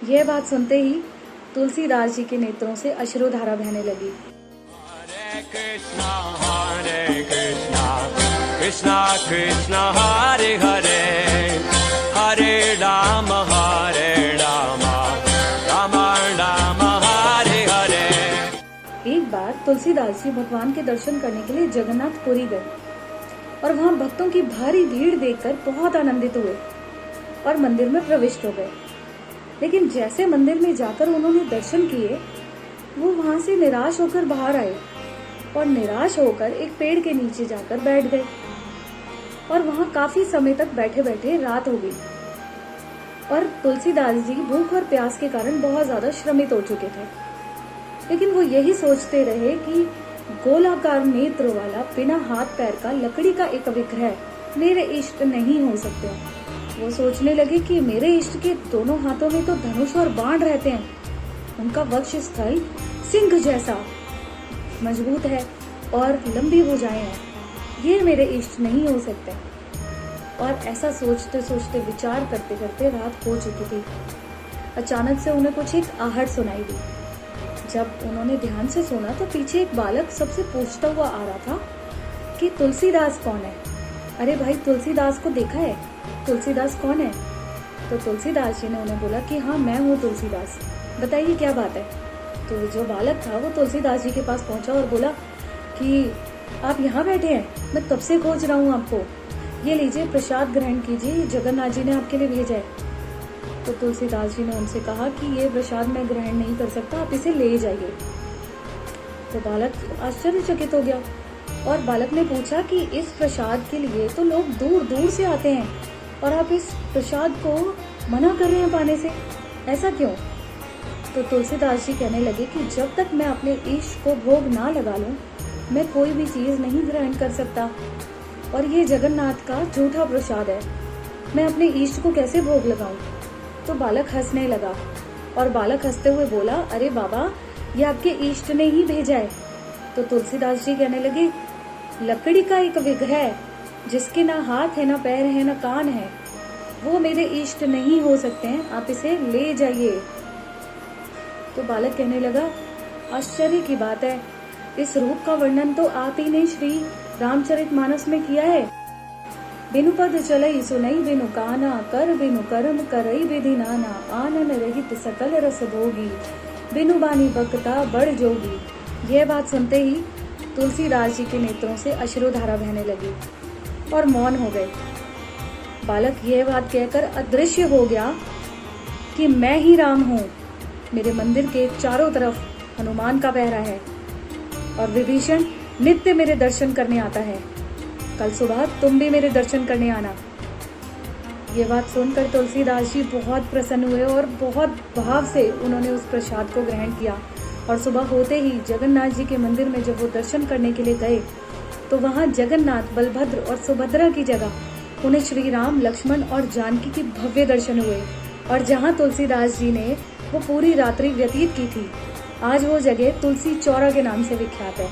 यह बात सुनते ही तुलसीदास जी के नेत्रों से अश्रुधारा बहने लगी। हरे कृष्णा कृष्णा कृष्णा हरे हरे, हरे राम राम राम हरे हरे। एक बार तुलसीदास जी भगवान के दर्शन करने के लिए जगन्नाथपुरी गए और वहाँ भक्तों की भारी भीड़ देखकर बहुत आनंदित हुए और मंदिर में प्रविष्ट हो गए। लेकिन जैसे मंदिर में जाकर उन्होंने दर्शन किए, वो वहां से निराश होकर बाहर आए और निराश होकर एक पेड़ के नीचे जाकर बैठ गए और वहां काफी समय तक बैठे बैठे रात हो गई और तुलसीदास जी भूख और प्यास के कारण बहुत ज्यादा श्रमित हो चुके थे। लेकिन वो यही सोचते रहे कि गोलाकार नेत्र वाला बिना हाथ पैर का लकड़ी का एक विग्रह मेरे इष्ट नहीं हो सकते। वो सोचने लगे कि मेरे इष्ट के दोनों हाथों में तो धनुष और बाण रहते हैं, उनका वक्ष स्थल सिंह जैसा मजबूत है और लंबी भुजाएं हैं, ये मेरे इष्ट नहीं हो सकते। और ऐसा सोचते सोचते विचार करते करते रात हो चुकी थी। अचानक से उन्हें कुछ एक आहट सुनाई दी। जब उन्होंने ध्यान से सुना तो पीछे एक बालक सबसे पूछता हुआ आ रहा था कि तुलसीदास कौन है। अरे भाई, तुलसीदास को देखा है? तुलसीदास कौन है? तो तुलसीदास जी ने उन्हें बोला कि हाँ, मैं हूँ तुलसीदास, बताइए क्या बात है। तो जो बालक था वो तुलसीदास जी के पास पहुंचा और बोला कि आप यहाँ बैठे हैं, मैं कब से खोज रहा हूँ आपको, ये लीजिए प्रसाद ग्रहण कीजिए, जगन्नाथ जी ने आपके लिए भेजा है। तो तुलसीदास जी ने उनसे कहा कि ये प्रसाद मैं ग्रहण नहीं कर सकता, आप इसे ले जाइए। तो बालक आश्चर्यचकित हो गया और बालक ने पूछा कि इस प्रसाद के लिए तो लोग दूर दूर से आते हैं और आप इस प्रसाद को मना कर रहे हैं पाने से, ऐसा क्यों? तो तुलसीदास जी कहने लगे कि जब तक मैं अपने इष्ट को भोग ना लगा लूं, मैं कोई भी चीज नहीं ग्रहण कर सकता और ये जगन्नाथ का झूठा प्रसाद है, मैं अपने इष्ट को कैसे भोग लगाऊं? तो बालक हंसने लगा और बालक हंसते हुए बोला, अरे बाबा, ये आपके इष्ट ने ही भेजा है। तो तुलसीदास जी कहने लगे, लकड़ी का एक विग्रह जिसके ना हाथ है, ना पैर है, ना कान है, वो मेरे इष्ट नहीं हो सकते हैं, आप इसे ले जाइए। तो बालक कहने लगा, आश्चर्य की बात है, इस रूप का वर्णन तो आप ही ने श्री रामचरितमानस में किया है। बिनु पद चलई सुनई बिनु काना, कर बिनु कर्म करई विधि नाना, आनन रहित सकल रस भोगी, बिनु बानी बकता बड़ जोगी। यह बात सुनते ही तुलसीदास जी के नेत्रों से अश्रुधारा बहने लगी और मौन हो गए। बालक यह बात कहकर अदृश्य हो गया कि मैं ही राम हूँ, मेरे मंदिर के चारों तरफ हनुमान का पहरा है और विभीषण नित्य मेरे दर्शन करने आता है, कल सुबह तुम भी मेरे दर्शन करने आना। ये बात सुनकर तुलसीदास जी बहुत प्रसन्न हुए और बहुत भाव से उन्होंने उस प्रसाद को ग्रहण किया। और सुबह होते ही जगन्नाथ जी के मंदिर में जब वो दर्शन करने के लिए गए तो वहाँ जगन्नाथ, बलभद्र और सुभद्रा की जगह उन्हें श्री राम, लक्ष्मण और जानकी के भव्य दर्शन हुए। और जहाँ तुलसीदास जी ने वो पूरी रात्रि व्यतीत की थी, आज वो जगह तुलसी चौरा के नाम से विख्यात है।